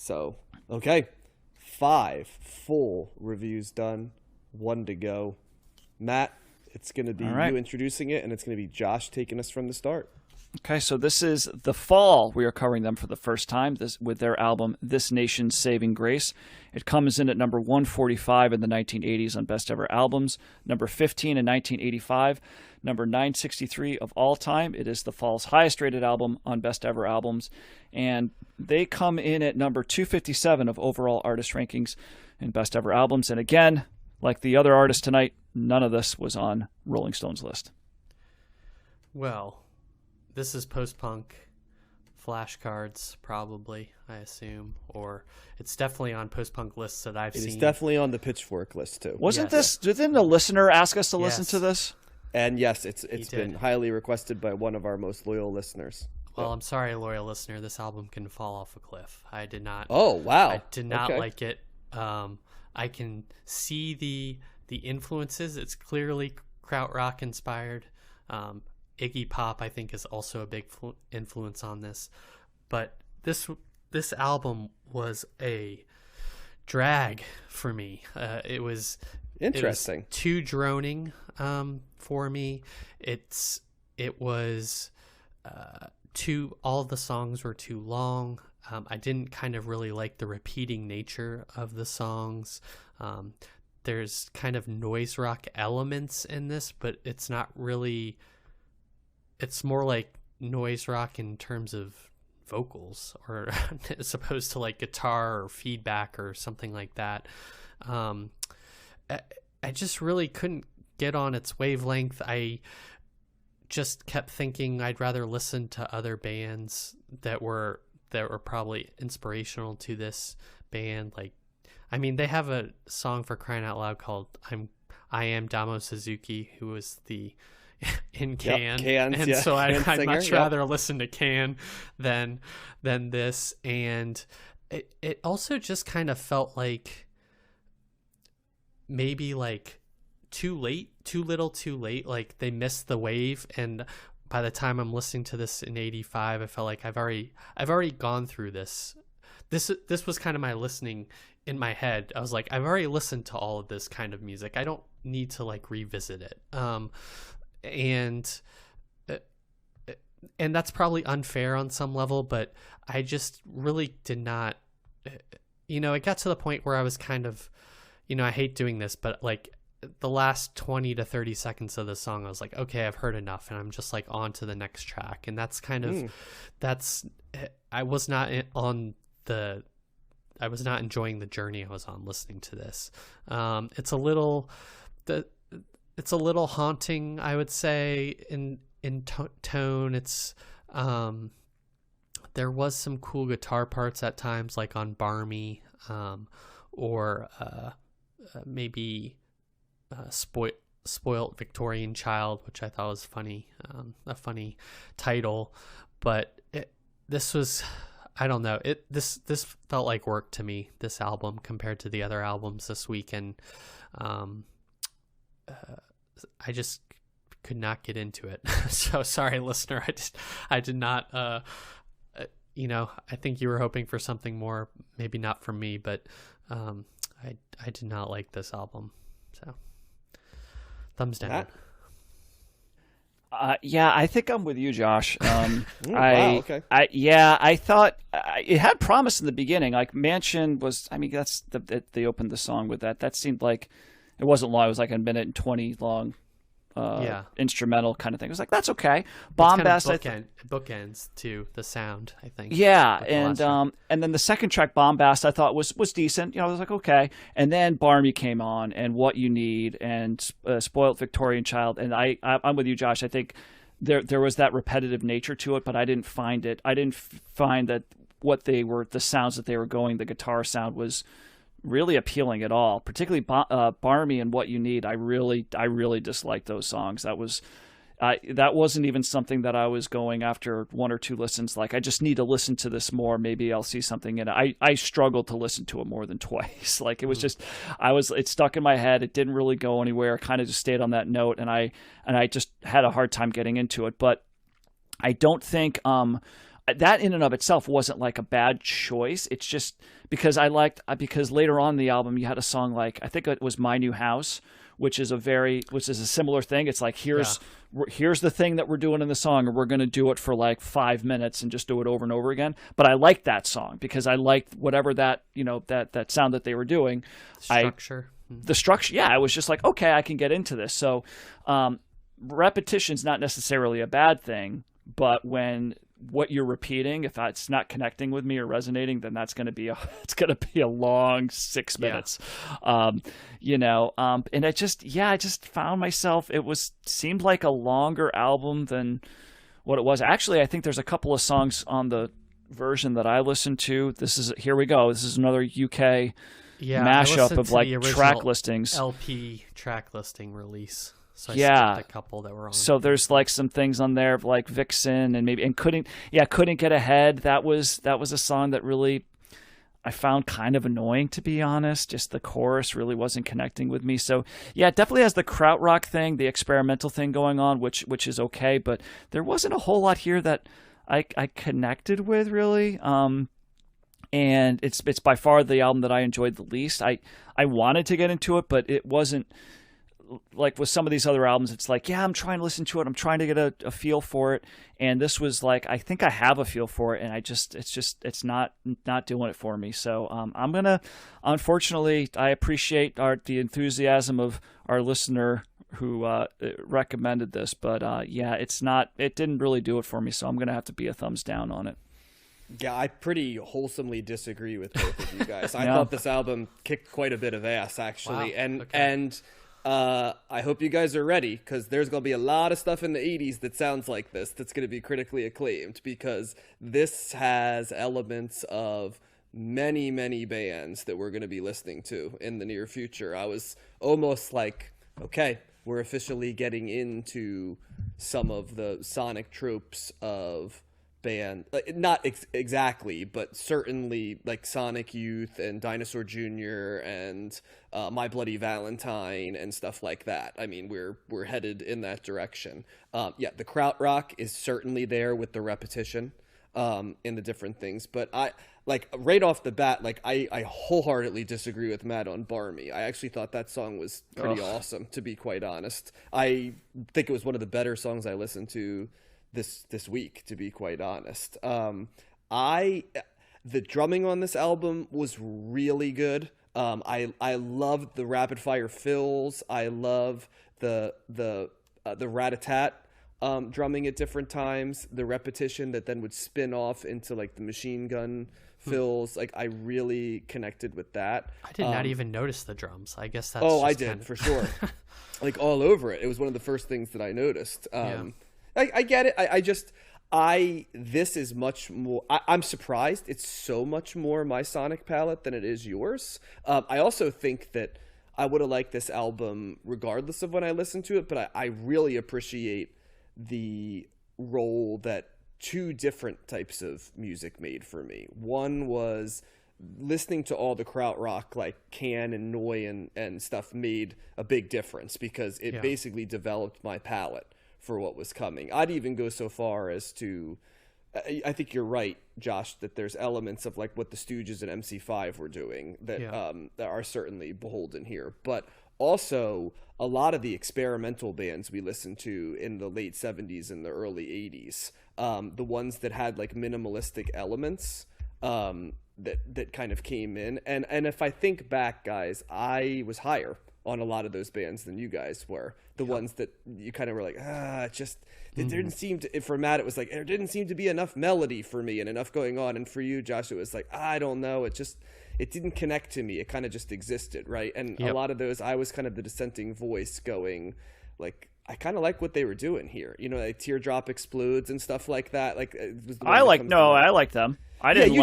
So, okay. 5 full reviews done. 1 to go. Matt, it's going to be you introducing it, and it's going to be Josh taking us from the start. Okay, so this is The Fall. We are covering them for the first time with their album, This Nation's Saving Grace. It comes in at number 145 in the 1980s on Best Ever Albums, number 15 in 1985, number 963 of all time. It is The Fall's highest rated album on Best Ever Albums, and they come in at number 257 of overall artist rankings in Best Ever Albums. And again, like the other artists tonight, none of this was on Rolling Stone's list. Well, this is post-punk flashcards, probably, I assume. Or it's definitely on post-punk lists that I've seen. It's definitely on the Pitchfork list, too. Didn't a listener ask us to listen to this? And yes, it's been highly requested by one of our most loyal listeners. Well, I'm sorry, loyal listener. This album can fall off a cliff. I did not. Oh, wow. I did not like it. I can see the influences. It's clearly krautrock inspired. Iggy Pop, I think, is also a big influence on this. But this album was a drag for me. It was interesting. It was too droning for me. It was all the songs were too long. I didn't kind of really like the repeating nature of the songs. There's kind of noise rock elements in this, but it's not really. It's more like noise rock in terms of vocals, or as opposed to like guitar or feedback or something like that. I just really couldn't get on its wavelength. I just kept thinking I'd rather listen to other bands that were probably inspirational to this band. Like, I mean, they have a song, for crying out loud, called I Am Damo Suzuki, who was the in Can, and so I'd much rather listen to Can than this. And it also just kind of felt like maybe like too little too late, like they missed the wave. And by the time I'm listening to this in 85, I felt like I've already gone through this was kind of my listening in my head. I was like, I've already listened to all of this kind of music. I don't need to like revisit it. And that's probably unfair on some level, but I just really did not, it got to the point where I was kind of, I hate doing this, but like the last 20 to 30 seconds of the song, I was like, okay, I've heard enough. And I'm just like on to the next track. And that's kind of, I was not enjoying the journey I was on listening to this. It's a little haunting, I would say, in tone. It's there was some cool guitar parts at times, like on Barmy, or maybe Spoilt Victorian Child, which I thought was funny, a funny title. But this was, I don't know, this felt like work to me, this album, compared to the other albums this week. And I just could not get into it. So sorry, listener. I did not, I think you were hoping for something more, maybe not from me, but I did not like this album. So thumbs down. I think I'm with you, Josh. Wow, okay. I thought it had promise in the beginning. Like Mansion was, they opened the song with that. That seemed like it wasn't long. It was like a minute and 20 long instrumental kind of thing. I was like, that's okay. Bombast, bookends to the sound, I think. Yeah, and then the second track, Bombast, I thought was decent. I was like, okay. And then Barmy came on, and What You Need, and Spoilt Victorian Child. And I'm with you, Josh. I think there was that repetitive nature to it, but I didn't find that the sounds that they were going, the guitar sound was really appealing at all. Particularly Barmy and What You Need, I really disliked those songs. That wasn't even something that I was going after one or two listens. Like, I just need to listen to this more. Maybe I'll see something in it. I struggled to listen to it more than twice. Like, it was just, it stuck in my head. It didn't really go anywhere. Kind of just stayed on that note, and I just had a hard time getting into it. But I don't think that in and of itself wasn't like a bad choice. It's just because because later on in the album you had a song like, I think it was My New House, which is a similar thing. It's like, here's the thing that we're doing in the song, and we're going to do it for like 5 minutes and just do it over and over again. But I liked that song because I liked whatever that, that sound that they were doing. The structure. Yeah. I was just like, okay, I can get into this. So, repetition's not necessarily a bad thing, but when what you're repeating, if it's not connecting with me or resonating, then it's going to be a long 6 minutes. And I just found myself, seemed like a longer album than what it was. Actually, I think there's a couple of songs on the version that I listened to. Here we go. This is another UK mashup of like track listings. LP track listing release. So I skipped a couple that were on. So there's like some things on there like Vixen and couldn't get ahead. That was a song that really I found kind of annoying, to be honest. Just the chorus really wasn't connecting with me. So yeah, it definitely has the krautrock thing, the experimental thing going on, which is okay, but there wasn't a whole lot here that I connected with really. And it's by far the album that I enjoyed the least. I wanted to get into it, but it wasn't like with some of these other albums. It's like, yeah, I'm trying to listen to it. I'm trying to get a feel for it. And this was like, I think I have a feel for it, and it's not doing it for me. So I'm gonna, unfortunately, I appreciate the enthusiasm of our listener who recommended this, but it didn't really do it for me. So I'm gonna have to be a thumbs down on it. Yeah, I pretty wholesomely disagree with both of you guys. I thought this album kicked quite a bit of ass, actually. Wow. And I hope you guys are ready, because there's going to be a lot of stuff in the 80s that sounds like this that's going to be critically acclaimed, because this has elements of many, many bands that we're going to be listening to in the near future. I was almost like, okay, we're officially getting into some of the sonic tropes of band, not exactly, but certainly like Sonic Youth and Dinosaur Jr. and My Bloody Valentine and stuff like that. I mean, we're headed in that direction. The krautrock is certainly there with the repetition in the different things, but I like right off the bat, like I wholeheartedly disagree with Matt on Barmy. I actually thought that song was pretty awesome, to be quite honest. I think it was one of the better songs I listened to this week, to be quite honest. The drumming on this album was really good. I loved the rapid fire fills. I love the rat-a-tat drumming at different times, the repetition that then would spin off into like the machine gun fills. Like, I really connected with that. I did not even notice the drums. I guess that's I did for sure. Like all over it. It was one of the first things that I noticed. I get it. This is much more, I'm surprised it's so much more my sonic palette than it is yours. I also think that I would have liked this album regardless of when I listened to it, but I really appreciate the role that two different types of music made for me. One was listening to all the krautrock, like Can and Neu and stuff, made a big difference because it basically developed my palette for what was coming. I'd even go so far as to, I think you're right, Josh, that there's elements of like what the Stooges and MC5 were doing that are certainly beholden here. But also a lot of the experimental bands we listened to in the late 70s and the early 80s, the ones that had like minimalistic elements that kind of came in. And if I think back, guys, I was higher on a lot of those bands than you guys were. The ones that you kind of were like, it didn't seem to, for Matt, it was like, there didn't seem to be enough melody for me and enough going on. And for you, Josh, it was like, I don't know. It didn't connect to me. It kind of just existed. Right. And a lot of those, I was kind of the dissenting voice going like, I kind of like what they were doing here. You know, like Teardrop Explodes and stuff like that. Like, I like them. I didn't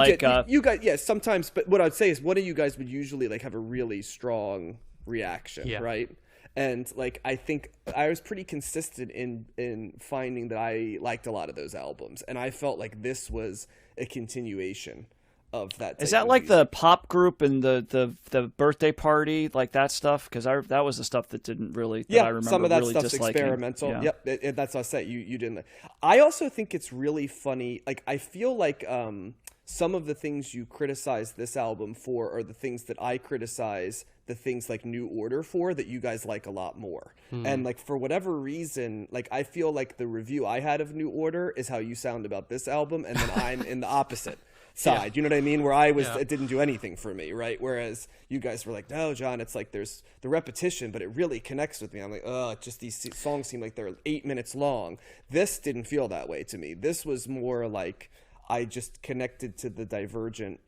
you guys, sometimes, but what I'd say is one of you guys would usually like have a really strong reaction, right? And like, I think I was pretty consistent in finding that I liked a lot of those albums, and I felt like this was a continuation of that type Is that of like music. the pop group and the birthday party, like that stuff? Because that was the stuff that didn't really, that I remember some of that really stuff's disliking. experimental. Yeah. Yep, that's what I said. You didn't. I also think it's really funny. Like I feel like some of the things you criticize this album for are the things that I criticize the things like New Order for, that you guys like a lot more. And like for whatever reason, like I feel like the review I had of New Order is how you sound about this album, and then I'm in the opposite side. You know what I mean? Where it didn't do anything for me, right? Whereas you guys were like, no, John, it's like there's the repetition, but it really connects with me. I'm like, oh, just these songs seem like they're 8 minutes long. This didn't feel that way to me. This was more like I just connected to the divergent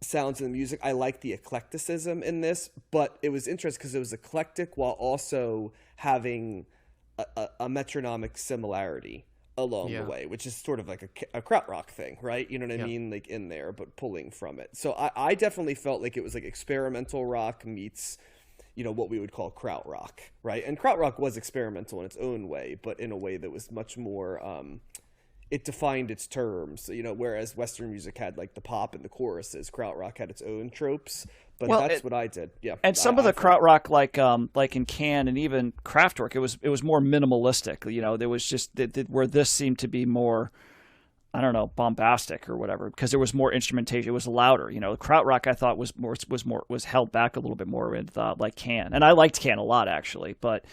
sounds in the music. I like the eclecticism in this, but it was interesting because it was eclectic while also having a metronomic similarity along the way, which is sort of like a krautrock thing, right? You know what I mean? Like in there, but pulling from it. So I definitely felt like it was like experimental rock meets, you know, what we would call krautrock, right? And krautrock was experimental in its own way, but in a way that was much more it defined its terms, you know, whereas Western music had like the pop and the choruses. Krautrock had its own tropes, but that's what I did. Yeah. And some of the krautrock, like in Can and even Kraftwerk, it was more minimalistic. You know, there was just where this seemed to be more, I don't know, bombastic or whatever, because there was more instrumentation. It was louder. You know, the krautrock I thought was held back a little bit more with like Can, and I liked Can a lot actually, but.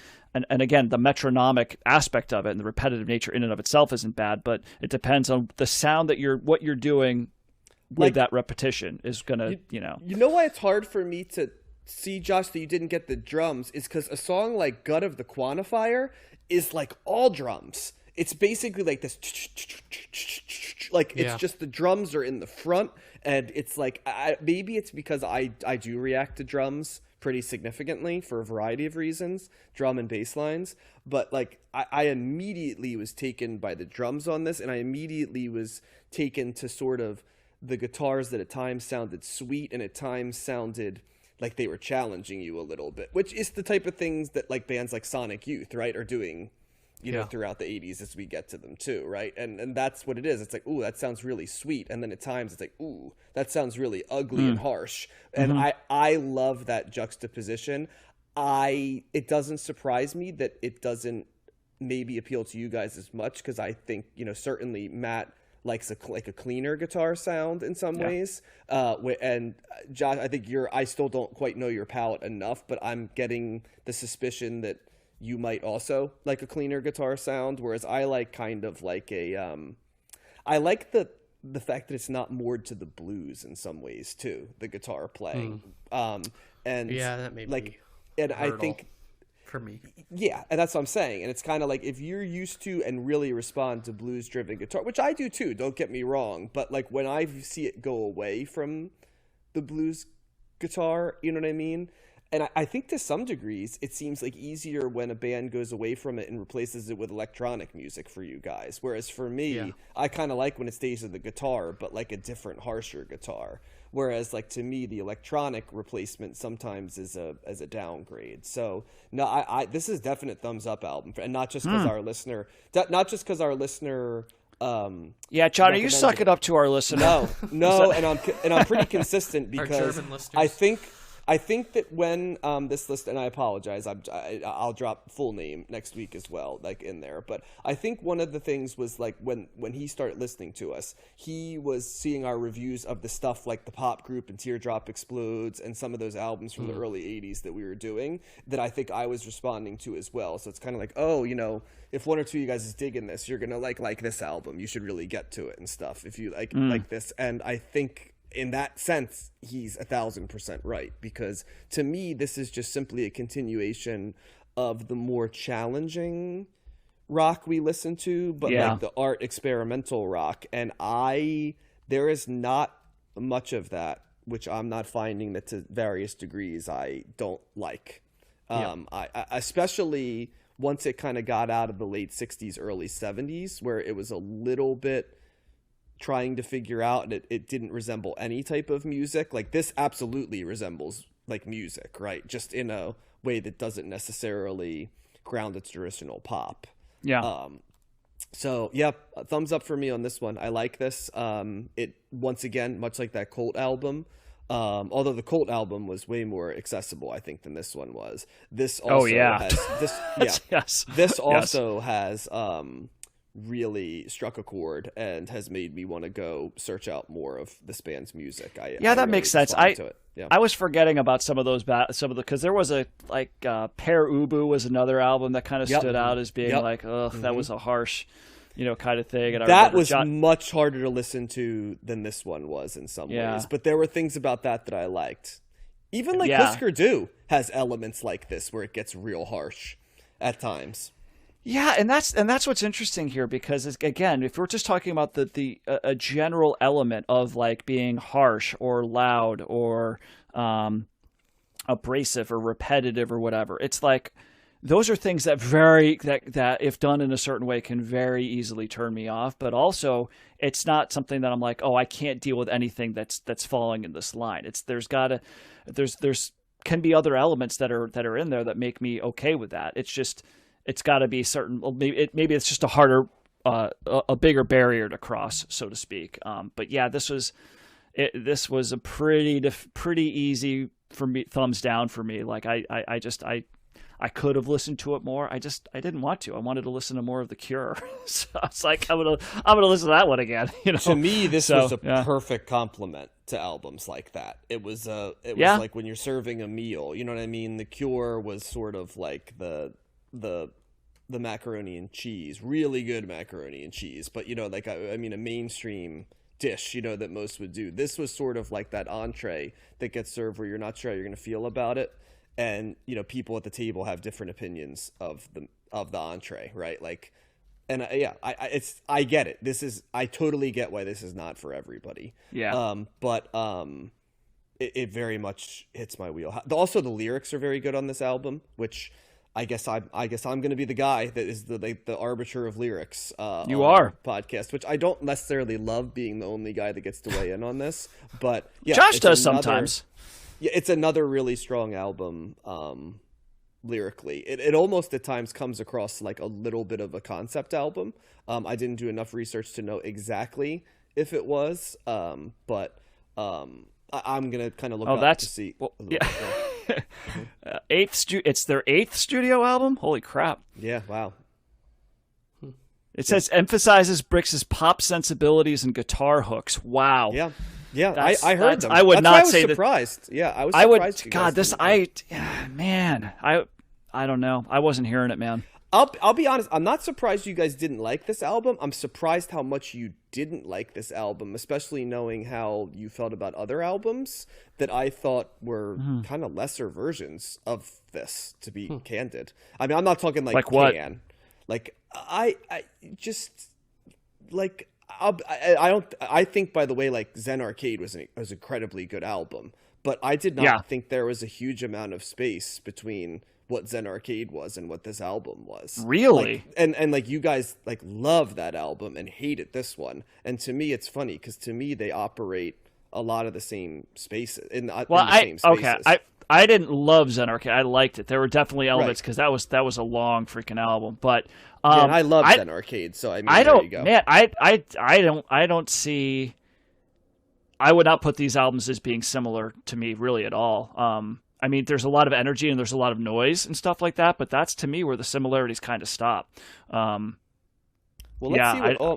And again, the metronomic aspect of it and the repetitive nature in and of itself isn't bad, but it depends on the sound that what you're doing with like, that repetition is gonna, you know. You know why it's hard for me to see, Josh, that you didn't get the drums is because a song like "Gut of the Quantifier" is like all drums. It's basically like this, like it's just the drums are in the front, and it's like maybe it's because I do react to drums pretty significantly for a variety of reasons, drum and bass lines, but like I immediately was taken by the drums on this, and I immediately was taken to sort of the guitars that at times sounded sweet and at times sounded like they were challenging you a little bit, which is the type of things that like bands like Sonic Youth, right, are doing, you know, throughout the 80s as we get to them too, right? And that's what it is. It's like, ooh, that sounds really sweet. And then at times it's like, ooh, that sounds really ugly and harsh. And I love that juxtaposition. It doesn't surprise me that it doesn't maybe appeal to you guys as much, because I think, you know, certainly Matt likes a cleaner guitar sound in some ways. And Josh, I think I still don't quite know your palette enough, but I'm getting the suspicion that you might also like a cleaner guitar sound, whereas I like kind of like I like the fact that it's not moored to the blues in some ways too, the guitar playing. And that may like, be and I think for me, and that's what I'm saying. And it's kind of like if you're used to and really respond to blues driven guitar, which I do too, don't get me wrong, but like when I see it go away from the blues guitar, you know what I mean? And I think to some degrees, it seems like easier when a band goes away from it and replaces it with electronic music for you guys. Whereas for me, I kind of like when it stays with the guitar, but like a different, harsher guitar. Whereas like to me, the electronic replacement sometimes is a downgrade. So no, this is definite thumbs up album, and not just because our listener, yeah, John, are you sucking up to our listener? No, and I'm pretty consistent because I think that when this list, and I apologize, I'll drop full name next week as well, like in there. But I think one of the things was like when he started listening to us, he was seeing our reviews of the stuff like the Pop Group and Teardrop Explodes and some of those albums from the early 80s that we were doing that I think I was responding to as well. So it's kind of like, oh, you know, if one or two of you guys is digging this, you're gonna like this album. You should really get to it and stuff if you like this. And I think, in that sense, he's 1,000% right, because to me, this is just simply a continuation of the more challenging rock we listen to, but like the art experimental rock. And there is not much of that, which I'm not finding that to various degrees I don't like. I especially once it kind of got out of the late 60s, early 70s, where it was a little bit trying to figure out, and it didn't resemble any type of music. Like this absolutely resembles like music, right? Just in a way that doesn't necessarily ground its traditional pop. So, yep, thumbs up for me on this one. I like this. It once again, much like that Cult album, although the Cult album was way more accessible, I think, than this one was. This also has this. Yeah, yes. This also has really struck a chord and has made me want to go search out more of this band's music. I that really makes sense. respond to it. Yeah. I was forgetting about some of those, because there was a Pear Ubu was another album that kind of stood out as being like, ugh, that was a harsh, kind of thing. And that was much harder to listen to than this one was in some ways, but there were things about that I liked. Even like Husker Du has elements like this where it gets real harsh at times. Yeah, and that's what's interesting here, because again, if we're just talking about a general element of like being harsh or loud or abrasive or repetitive or whatever, it's like those are things that that if done in a certain way can very easily turn me off. But also, it's not something that I'm like, oh, I can't deal with anything that's falling in this line. There's can be other elements that are in there that make me okay with that. It's got to be certain. Maybe it's just a harder, a bigger barrier to cross, so to speak. But yeah, this was a pretty easy for me. Thumbs down for me. Like I could have listened to it more. I didn't want to. I wanted to listen to more of The Cure. So I was like, I'm gonna listen to that one again. To me, this was a perfect complement to albums like that. It was like when you're serving a meal. You know what I mean? The Cure was sort of like the macaroni and cheese, really good macaroni and cheese, but like I mean a mainstream dish, that most would do. This was sort of like that entree that gets served where you're not sure how you're going to feel about it, and people at the table have different opinions of the entree, right? Like, and I get it. I totally get why this is not for everybody. But it very much hits my wheelhouse. Also, the lyrics are very good on this album, which I guess I'm going to be the guy that is the arbiter of lyrics. You are podcast, which I don't necessarily love being the only guy that gets to weigh in on this, but yeah, Josh does sometimes. Yeah, it's another really strong album lyrically. It almost at times comes across like a little bit of a concept album. I didn't do enough research to know exactly if it was, but I'm gonna kind of look up to see. Well, yeah. It's their 8th studio album. Holy crap! Yeah, wow. It says emphasizes Brix's pop sensibilities and guitar hooks. Wow. Yeah. I heard them. I would not say that. Surprised. Yeah, I was surprised. I don't know. I wasn't hearing it, man. I'll be honest. I'm not surprised you guys didn't like this album. I'm surprised how much you didn't like this album, especially knowing how you felt about other albums that I thought were kind of lesser versions of this, to be candid. I mean, I'm not talking like what? Like I just like I think, by the way, like Zen Arcade was an incredibly good album, but I did not think there was a huge amount of space between what Zen Arcade was and what this album was. Really? Like, and like you guys like love that album and hated this one. And to me, it's funny because to me they operate a lot of the same spaces in the same spaces. Okay. I didn't love Zen Arcade. I liked it. There were definitely elements because that was a long freaking album. But and I love Zen Arcade. So I mean, there you go. Man, I don't see. I would not put these albums as being similar to me really at all. I mean, there's a lot of energy and there's a lot of noise and stuff like that, but that's to me where the similarities kind of stop. Well,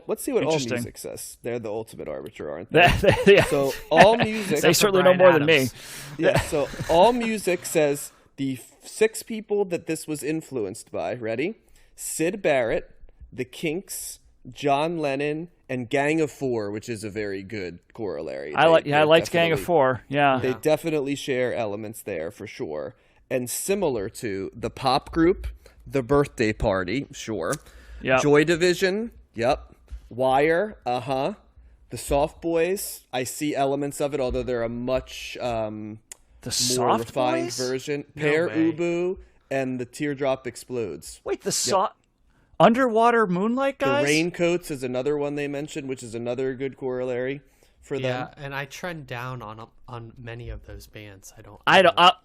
let's see what All Music says. They're the ultimate arbiter, aren't they? So All Music. They certainly know more than me. Yeah. So All Music says the 6 people that this was influenced by. Ready? Syd Barrett, The Kinks, John Lennon, and Gang of Four, which is a very good corollary. I liked Gang of Four. Yeah. They definitely share elements there for sure. And similar to the pop group, The Birthday Party, sure. Yep. Joy Division, yep. Wire, The Soft Boys, I see elements of it, although they're a much more refined version. Pear Ubu and The Teardrop Explodes. Wait, Underwater Moonlight guys? The Raincoats is another one they mentioned, which is another good corollary for them. Yeah, and I trend down on them. on many of those bands.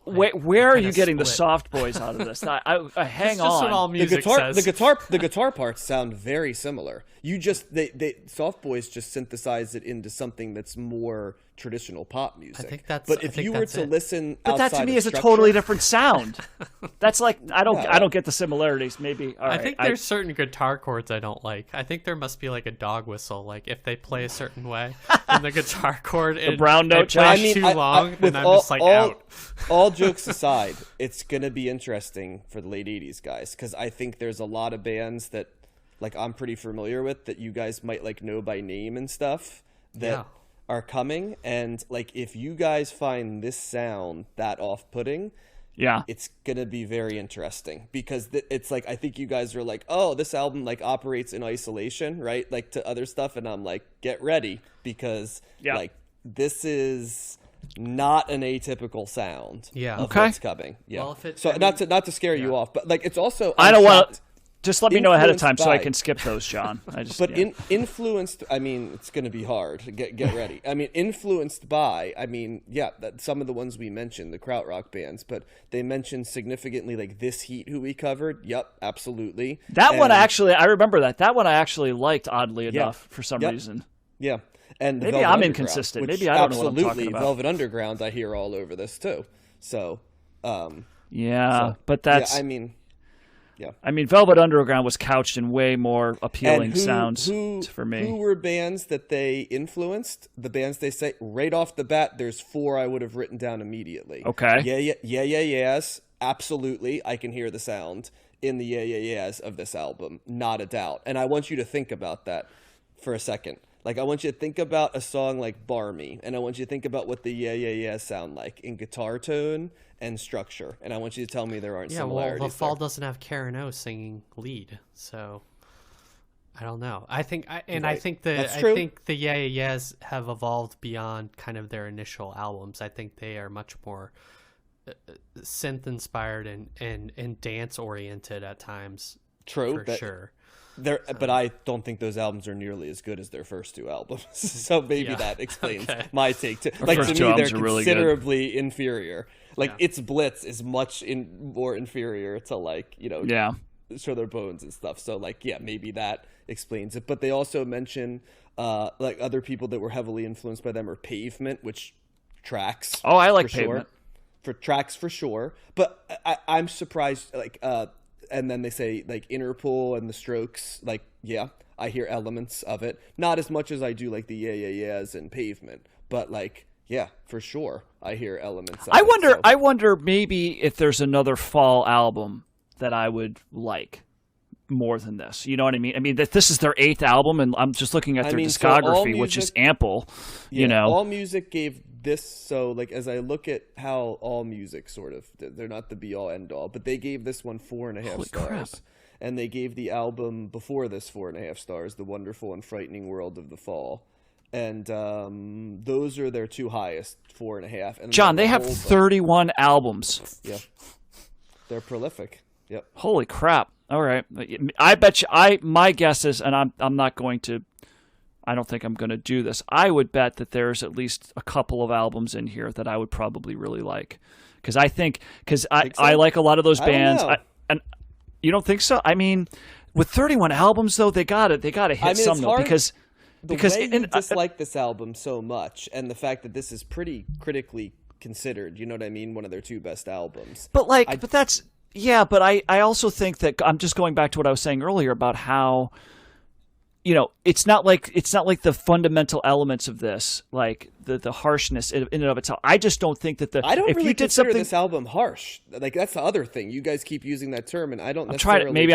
Where are you getting the split. soft boys out of this? Hang It's just what all on. music says. The guitar parts sound very similar. You just they soft boys just synthesize it into something that's more traditional pop music. I think that's. But I if think you were that's to it. listen, But that to outside me of is a structure- totally different sound. That's like I No. don't get the similarities. Maybe all I right. think there's certain guitar chords I don't like. I think there must be like a dog whistle. Like if they play a certain way in the guitar chord, the brown note plays track. I mean, too I- long, with then I'm just like out. all jokes aside, it's gonna be interesting for the late '80s guys because I think there's a lot of bands that, like, I'm pretty familiar with that you guys might like know by name and stuff that Yeah. are coming, and like if you guys find this sound that off-putting, yeah. it's gonna be very interesting because it's like I think you guys are like, oh, this album like operates in isolation, right? Like to other stuff, and I'm like, get ready because like this is not an atypical sound. Yeah. of Okay. what's coming. Yeah. Well, if it- so I mean, not to scare you off, but like it's also I don't want shocked- to. Just let me know ahead of time influenced so I by- can skip those, John. I just, But yeah. influenced, I mean, it's going to be hard. Get ready. I mean, influenced by, I mean, yeah, some of the ones we mentioned, the krautrock bands, but they mentioned significantly like This Heat, who we covered. Yep, absolutely. That one And- actually, I remember that. That one I actually liked, oddly Yeah. enough, for some Yep. reason. Yeah, and the Maybe Velvet I'm Underground, inconsistent. which Maybe I don't know what I'm absolutely, talking about. Velvet Underground, I hear all over this too. So, Yeah, but that's. yeah, I mean, I mean, Velvet Underground was couched in way more appealing and sounds for me. Who were bands that they influenced? The bands they say right off the bat. There's 4 I would have written down immediately. Okay. Yes. Absolutely, I can hear the sound in the yeahs of this album, not a doubt. And I want you to think about that for a second. Like, I want you to think about a song like Barmy, and I want you to think about what the yeahs sound like in guitar tone and structure. And I want you to tell me there aren't Yeah, well, similarities. The Fall there. doesn't have Karen O singing lead, so I don't know. I think I Right. think That's I true. think the Yeah Yeahs have evolved beyond kind of their initial albums. I think they are much more synth inspired and dance oriented at times. True, for but sure. but I don't think those albums are nearly as good as their first 2 albums. So maybe Yeah. that explains Okay. my take. Like first to 2 me, they're albums are really good. considerably inferior. Like Yeah. It's Blitz is much more inferior to like Yeah. Show Their Bones and stuff. So like yeah, maybe that explains it. But they also mention like other people that were heavily influenced by them are Pavement, which tracks. Oh, I like for sure. Pavement. For tracks for sure. But I'm surprised like and then they say like Interpol and the Strokes, like yeah, I hear elements of it. Not as much as I do like the yeahs and Pavement, but like yeah, for sure, I hear elements. Of I it, wonder. so. I wonder maybe if there's another Fall album that I would like more than this. You know what I mean? I mean that this is their 8th album, and I'm just looking at their So All discography, which is Music- ample. Yeah, you know, All Music gave this. So like as I look at how All Music sort of, they're not the be all end all, but they gave this one 4.5 Holy stars. crap. And they gave the album before this 4.5 stars, The Wonderful and Frightening World of the Fall. And those are their 2 highest, 4.5. And John, then they the have whole- 31 albums. Yeah, they're prolific. Yep. Holy crap! All right, I bet you. My guess is, and I'm not going to. I don't think I'm going to do this. I would bet that there's at least a couple of albums in here that I would probably really like, because I so? like a lot of those I don't bands. know. And you don't think so? I mean, with 31 albums though, they got to hit some it's though, hard. because The way you dislike this album so much, and the fact that this is pretty critically considered, you know what I mean, one of their 2 best albums. But that's yeah. But I also think that I'm just going back to what I was saying earlier about how, you know, it's not like the fundamental elements of this, like the harshness in and of itself. I just don't think that I don't if really you did consider something. this album harsh. Like that's the other thing. You guys keep using that term, and I don't. I'm trying to, maybe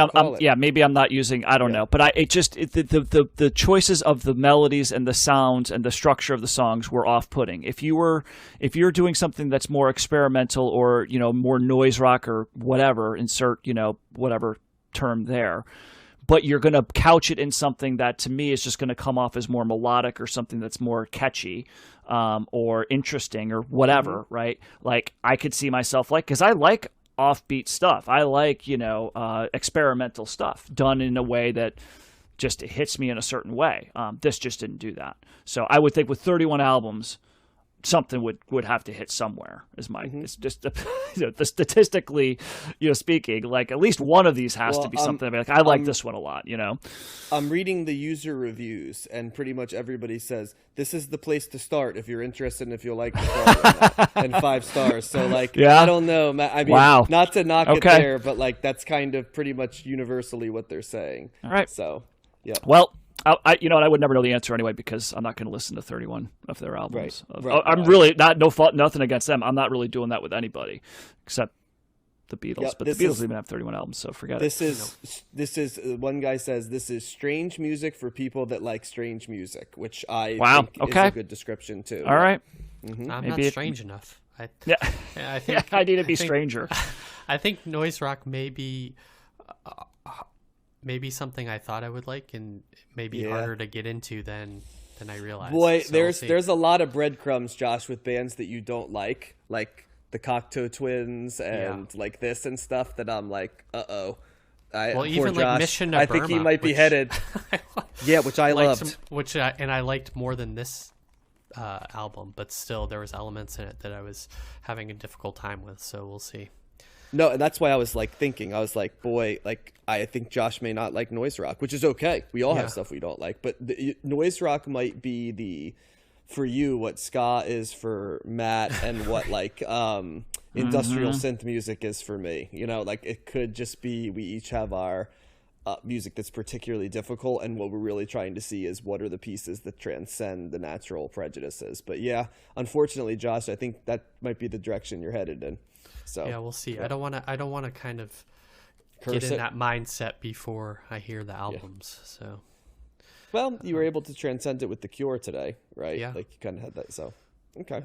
maybe I'm not using. I don't know, but the choices of the melodies and the sounds and the structure of the songs were off-putting. If you're doing something that's more experimental or more noise rock or whatever, insert whatever term there, but you're going to couch it in something that to me is just going to come off as more melodic or something that's more catchy or interesting or whatever, right? Like I could see myself because I like offbeat stuff. I like, experimental stuff done in a way that just hits me in a certain way. This just didn't do that. So I would think with 31 albums, something would have to hit somewhere. Is my it's just the statistically, speaking, like at least one of these has to be something. Like I like this one a lot. I'm reading the user reviews, and pretty much everybody says this is the place to start if you're interested and if you'll like the song, and 5 stars. So like, I don't know. I mean, not to knock it there, but like that's kind of pretty much universally what they're saying. All right. So yeah. Well, I I would never know the answer anyway because I'm not going to listen to 31 of their albums. I'm really no fault, nothing against them. I'm not really doing that with anybody except the Beatles. But the Beatles even have 31 albums, so forget it. This is one guy says this is strange music for people that like strange music, which I think is a good description too. All right. I'm not strange enough. I think I need to be stranger. I think noise rock may be maybe something I thought I would like, and maybe harder to get into than I realized. Boy, so there's a lot of breadcrumbs, Josh, with bands that you don't like the Cocteau Twins and like this and stuff. That I'm like, even Josh, like Mission to Burma, I think he might be headed. Which I loved. And I liked more than this album, but still there was elements in it that I was having a difficult time with. So we'll see. No, and that's why I was like thinking. I was like, boy, like I think Josh may not like noise rock, which is okay. We all have stuff we don't like, but noise rock might be for you what ska is for Matt, and what like industrial synth music is for me. Like it could just be we each have our music that's particularly difficult, and what we're really trying to see is what are the pieces that transcend the natural prejudices. But yeah, unfortunately, Josh, I think that might be the direction you're headed in. So yeah, we'll see. Yeah. I don't want to kind of get in that mindset before I hear the albums. So, well, you were able to transcend it with The Cure today, right? Yeah, like you kind of had that. So, okay.